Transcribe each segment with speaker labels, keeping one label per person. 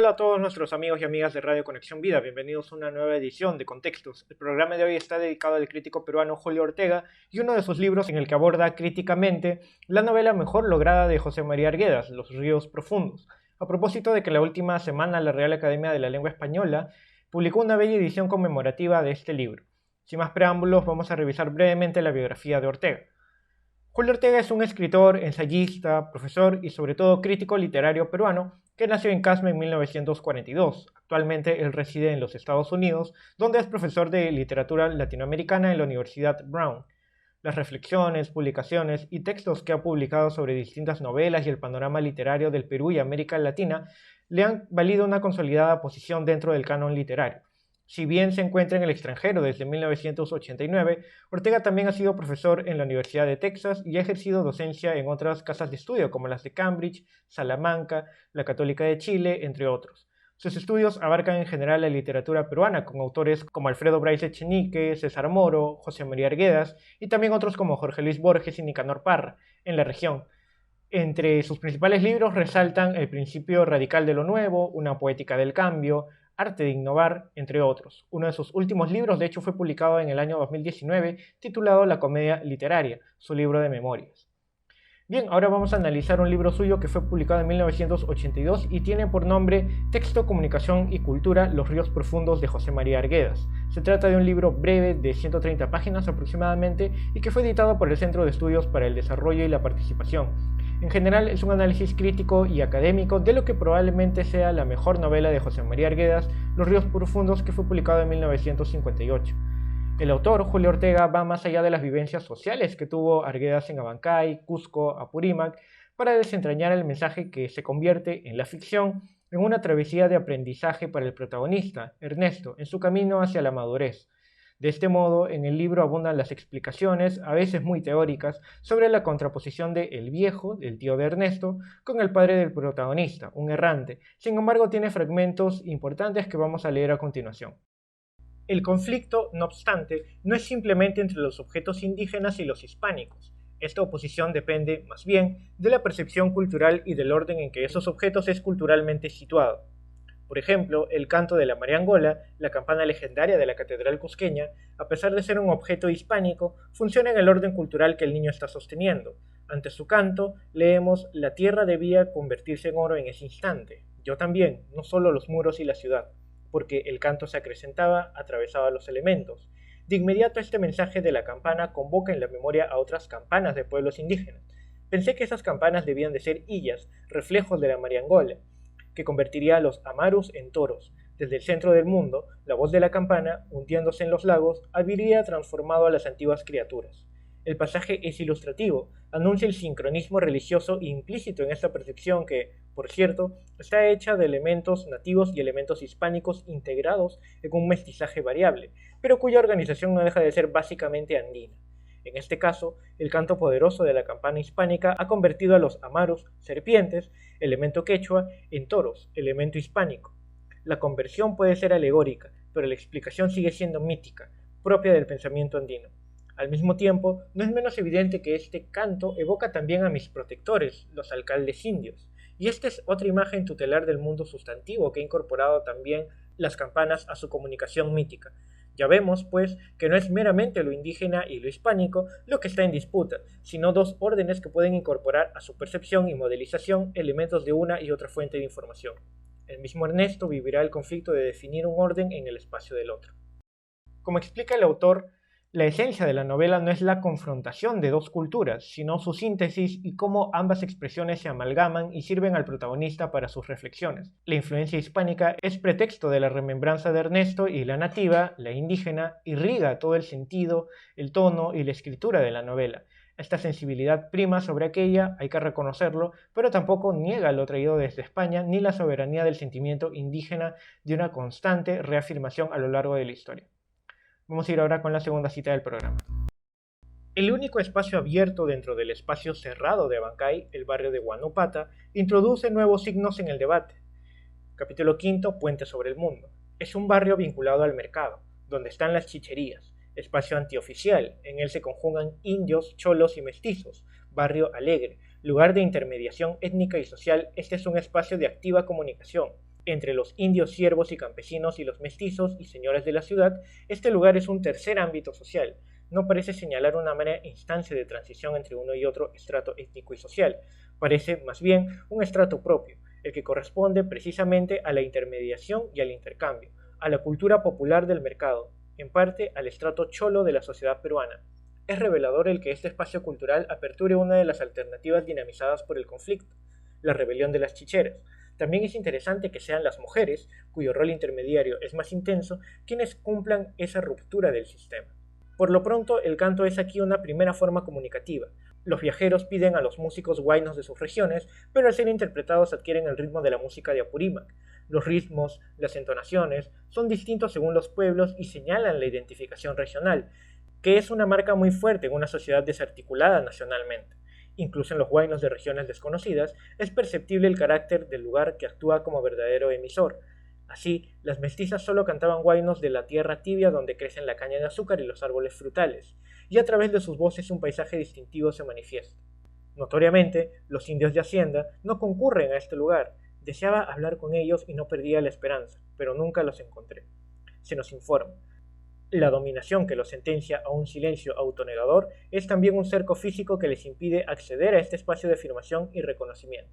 Speaker 1: Hola a todos nuestros amigos y amigas de Radio Conexión Vida, bienvenidos a una nueva edición de Contextos. El programa de hoy está dedicado al crítico peruano Julio Ortega y uno de sus libros en el que aborda críticamente la novela mejor lograda de José María Arguedas, Los ríos profundos. A propósito de que la última semana la Real Academia de la Lengua Española publicó una bella edición conmemorativa de este libro. Sin más preámbulos, vamos a revisar brevemente la biografía de Ortega. Julio Ortega es un escritor, ensayista, profesor y sobre todo crítico literario peruano que nació en Casma en 1942. Actualmente él reside en los Estados Unidos, donde es profesor de literatura latinoamericana en la Universidad Brown. Las reflexiones, publicaciones y textos que ha publicado sobre distintas novelas y el panorama literario del Perú y América Latina le han valido una consolidada posición dentro del canon literario. Si bien se encuentra en el extranjero desde 1989, Ortega también ha sido profesor en la Universidad de Texas y ha ejercido docencia en otras casas de estudio como las de Cambridge, Salamanca, la Católica de Chile, entre otros. Sus estudios abarcan en general la literatura peruana con autores como Alfredo Bryce Echenique, César Moro, José María Arguedas y también otros como Jorge Luis Borges y Nicanor Parra en la región. Entre sus principales libros resaltan El principio radical de lo nuevo, Una poética del cambio, Arte de innovar, entre otros. Uno de sus últimos libros, de hecho, fue publicado en el año 2019, titulado La comedia literaria, su libro de memorias. Bien, ahora vamos a analizar un libro suyo que fue publicado en 1982 y tiene por nombre Texto, Comunicación y Cultura, Los ríos profundos de José María Arguedas. Se trata de un libro breve de 130 páginas aproximadamente y que fue editado por el Centro de Estudios para el Desarrollo y la Participación. En general es un análisis crítico y académico de lo que probablemente sea la mejor novela de José María Arguedas, Los ríos profundos, que fue publicado en 1958. El autor, Julio Ortega, va más allá de las vivencias sociales que tuvo Arguedas en Abancay, Cusco, Apurímac, para desentrañar el mensaje que se convierte en la ficción en una travesía de aprendizaje para el protagonista, Ernesto, en su camino hacia la madurez. De este modo, en el libro abundan las explicaciones, a veces muy teóricas, sobre la contraposición de el viejo, el tío de Ernesto, con el padre del protagonista, un errante. Sin embargo, tiene fragmentos importantes que vamos a leer a continuación. El conflicto, no obstante, no es simplemente entre los objetos indígenas y los hispánicos. Esta oposición depende, más bien, de la percepción cultural y del orden en que esos objetos es culturalmente situado. Por ejemplo, el canto de la mariangola, la campana legendaria de la catedral cusqueña, a pesar de ser un objeto hispánico, funciona en el orden cultural que el niño está sosteniendo. Ante su canto, leemos: la tierra debía convertirse en oro en ese instante. Yo también, no solo los muros y la ciudad, porque el canto se acrecentaba, atravesaba los elementos. De inmediato este mensaje de la campana convoca en la memoria a otras campanas de pueblos indígenas. Pensé que esas campanas debían de ser illas, reflejos de la mariangola, que convertiría a los amarus en toros. Desde el centro del mundo, la voz de la campana, hundiéndose en los lagos, habría transformado a las antiguas criaturas. El pasaje es ilustrativo, anuncia el sincronismo religioso implícito en esta percepción que, por cierto, está hecha de elementos nativos y elementos hispánicos integrados en un mestizaje variable, pero cuya organización no deja de ser básicamente andina. En este caso, el canto poderoso de la campana hispánica ha convertido a los amarus, serpientes, elemento quechua, en toros, elemento hispánico. La conversión puede ser alegórica, pero la explicación sigue siendo mítica, propia del pensamiento andino. Al mismo tiempo, no es menos evidente que este canto evoca también a mis protectores, los alcaldes indios, y esta es otra imagen tutelar del mundo sustantivo que ha incorporado también las campanas a su comunicación mítica. Ya vemos, pues, que no es meramente lo indígena y lo hispánico lo que está en disputa, sino dos órdenes que pueden incorporar a su percepción y modelización elementos de una y otra fuente de información. El mismo Ernesto vivirá el conflicto de definir un orden en el espacio del otro. Como explica el autor, la esencia de la novela no es la confrontación de dos culturas, sino su síntesis y cómo ambas expresiones se amalgaman y sirven al protagonista para sus reflexiones. La influencia hispánica es pretexto de la remembranza de Ernesto y la nativa, la indígena, irriga todo el sentido, el tono y la escritura de la novela. Esta sensibilidad prima sobre aquella, hay que reconocerlo, pero tampoco niega lo traído desde España ni la soberanía del sentimiento indígena de una constante reafirmación a lo largo de la historia. Vamos a ir ahora con la segunda cita del programa. El único espacio abierto dentro del espacio cerrado de Abancay, el barrio de Huanupata, introduce nuevos signos en el debate. Capítulo 5, Puente sobre el Mundo. Es un barrio vinculado al mercado, donde están las chicherías, espacio antioficial, en él se conjugan indios, cholos y mestizos, barrio alegre, lugar de intermediación étnica y social. Este es un espacio de activa comunicación. Entre los indios siervos y campesinos y los mestizos y señores de la ciudad, este lugar es un tercer ámbito social. No parece señalar una mera instancia de transición entre uno y otro estrato étnico y social. Parece, más bien, un estrato propio, el que corresponde precisamente a la intermediación y al intercambio, a la cultura popular del mercado, en parte al estrato cholo de la sociedad peruana. Es revelador el que este espacio cultural aperture una de las alternativas dinamizadas por el conflicto, la rebelión de las chicheras. También es interesante que sean las mujeres, cuyo rol intermediario es más intenso, quienes cumplan esa ruptura del sistema. Por lo pronto, el canto es aquí una primera forma comunicativa. Los viajeros piden a los músicos huaynos de sus regiones, pero al ser interpretados adquieren el ritmo de la música de Apurímac. Los ritmos, las entonaciones, son distintos según los pueblos y señalan la identificación regional, que es una marca muy fuerte en una sociedad desarticulada nacionalmente. Incluso en los huaynos de regiones desconocidas, es perceptible el carácter del lugar que actúa como verdadero emisor. Así, las mestizas solo cantaban huaynos de la tierra tibia donde crecen la caña de azúcar y los árboles frutales, y a través de sus voces un paisaje distintivo se manifiesta. Notoriamente, los indios de Hacienda no concurren a este lugar. Deseaba hablar con ellos y no perdía la esperanza, pero nunca los encontré. Se nos informa. La dominación que los sentencia a un silencio autonegador es también un cerco físico que les impide acceder a este espacio de afirmación y reconocimiento.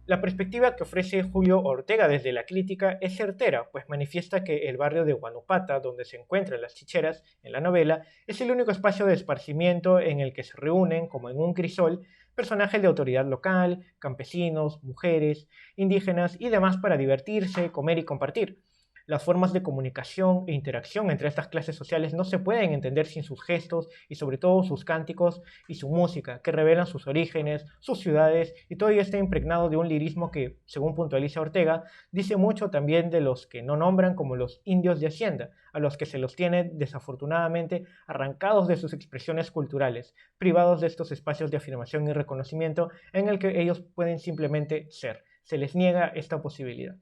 Speaker 1: La perspectiva que ofrece Julio Ortega desde la crítica es certera, pues manifiesta que el barrio de Huanupata, donde se encuentran las chicheras en la novela, es el único espacio de esparcimiento en el que se reúnen, como en un crisol, personajes de autoridad local, campesinos, mujeres, indígenas y demás para divertirse, comer y compartir. Las formas de comunicación e interacción entre estas clases sociales no se pueden entender sin sus gestos y sobre todo sus cánticos y su música, que revelan sus orígenes, sus ciudades, y todo ello está impregnado de un lirismo que, según puntualiza Ortega, dice mucho también de los que no nombran como los indios de Hacienda, a los que se los tiene desafortunadamente arrancados de sus expresiones culturales, privados de estos espacios de afirmación y reconocimiento en el que ellos pueden simplemente ser. Se les niega esta posibilidad.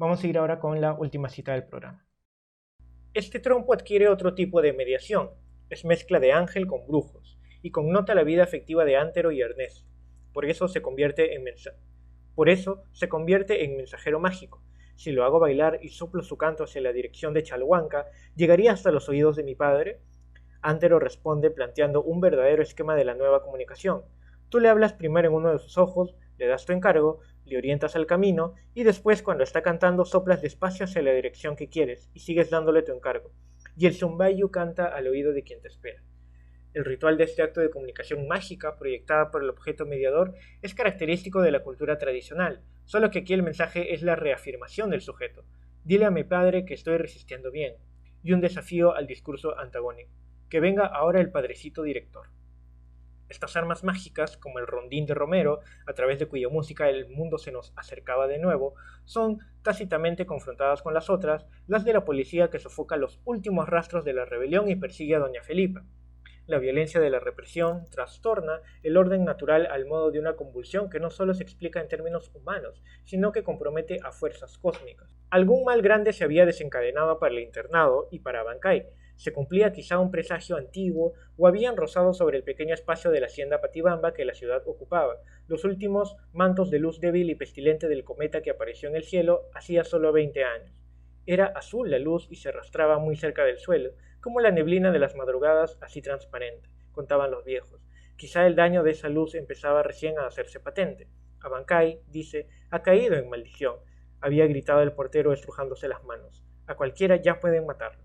Speaker 1: Vamos a ir ahora con la última cita del programa. Este trompo adquiere otro tipo de mediación, es mezcla de ángel con brujos, y connota la vida afectiva de Antero y Ernesto. Por eso se convierte en mensajero mágico. Si lo hago bailar y soplo su canto hacia la dirección de Chalhuanca, ¿llegaría hasta los oídos de mi padre? Antero responde planteando un verdadero esquema de la nueva comunicación. Tú le hablas primero en uno de sus ojos, le das tu encargo, le orientas al camino y después cuando está cantando soplas despacio hacia la dirección que quieres y sigues dándole tu encargo. Y el zumbayu canta al oído de quien te espera. El ritual de este acto de comunicación mágica proyectada por el objeto mediador es característico de la cultura tradicional, solo que aquí el mensaje es la reafirmación del sujeto. Dile a mi padre que estoy resistiendo bien, y un desafío al discurso antagónico. Que venga ahora el padrecito director. Estas armas mágicas, como el rondín de Romero, a través de cuya música el mundo se nos acercaba de nuevo, son tácitamente confrontadas con las otras, las de la policía que sofoca los últimos rastros de la rebelión y persigue a doña Felipa. La violencia de la represión trastorna el orden natural al modo de una convulsión que no solo se explica en términos humanos, sino que compromete a fuerzas cósmicas. Algún mal grande se había desencadenado para el internado y para Abancay. Se cumplía quizá un presagio antiguo o habían rozado sobre el pequeño espacio de la hacienda Patibamba que la ciudad ocupaba los últimos mantos de luz débil y pestilente del cometa que apareció en el cielo hacía solo 20 años. Era azul la luz y se arrastraba muy cerca del suelo, como la neblina de las madrugadas así transparente, contaban los viejos. Quizá el daño de esa luz empezaba recién a hacerse patente. Abancay, dice, ha caído en maldición, había gritado el portero estrujándose las manos. A cualquiera ya pueden matarlo.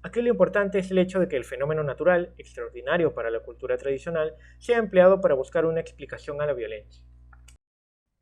Speaker 1: Aquí lo importante es el hecho de que el fenómeno natural, extraordinario para la cultura tradicional, sea empleado para buscar una explicación a la violencia.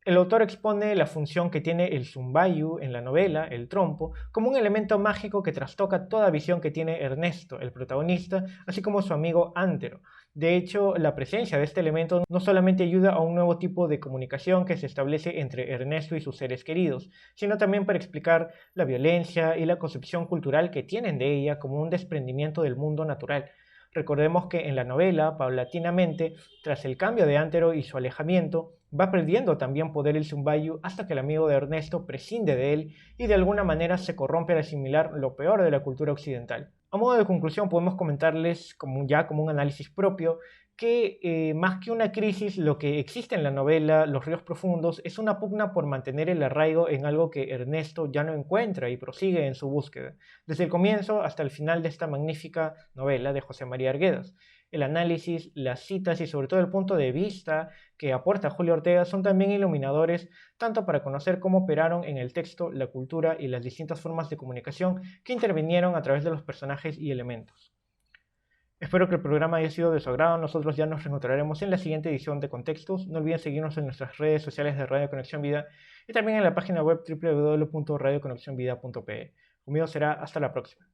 Speaker 1: El autor expone la función que tiene el zumbayu en la novela, el trompo, como un elemento mágico que trastoca toda visión que tiene Ernesto, el protagonista, así como su amigo Antero. De hecho, la presencia de este elemento no solamente ayuda a un nuevo tipo de comunicación que se establece entre Ernesto y sus seres queridos, sino también para explicar la violencia y la concepción cultural que tienen de ella como un desprendimiento del mundo natural. Recordemos que en la novela, paulatinamente, tras el cambio de Antero y su alejamiento, va perdiendo también poder el zumbayu hasta que el amigo de Ernesto prescinde de él y de alguna manera se corrompe al asimilar lo peor de la cultura occidental. A modo de conclusión podemos comentarles como un análisis propio que más que una crisis, lo que existe en la novela Los ríos profundos es una pugna por mantener el arraigo en algo que Ernesto ya no encuentra y prosigue en su búsqueda, desde el comienzo hasta el final de esta magnífica novela de José María Arguedas. El análisis, las citas y sobre todo el punto de vista que aporta Julio Ortega son también iluminadores tanto para conocer cómo operaron en el texto, la cultura y las distintas formas de comunicación que intervinieron a través de los personajes y elementos. Espero que el programa haya sido de su agrado. Nosotros ya nos reencontraremos en la siguiente edición de Contextos. No olviden seguirnos en nuestras redes sociales de Radio Conexión Vida y también en la página web www.radioconexionvida.pe. Conmigo será hasta la próxima.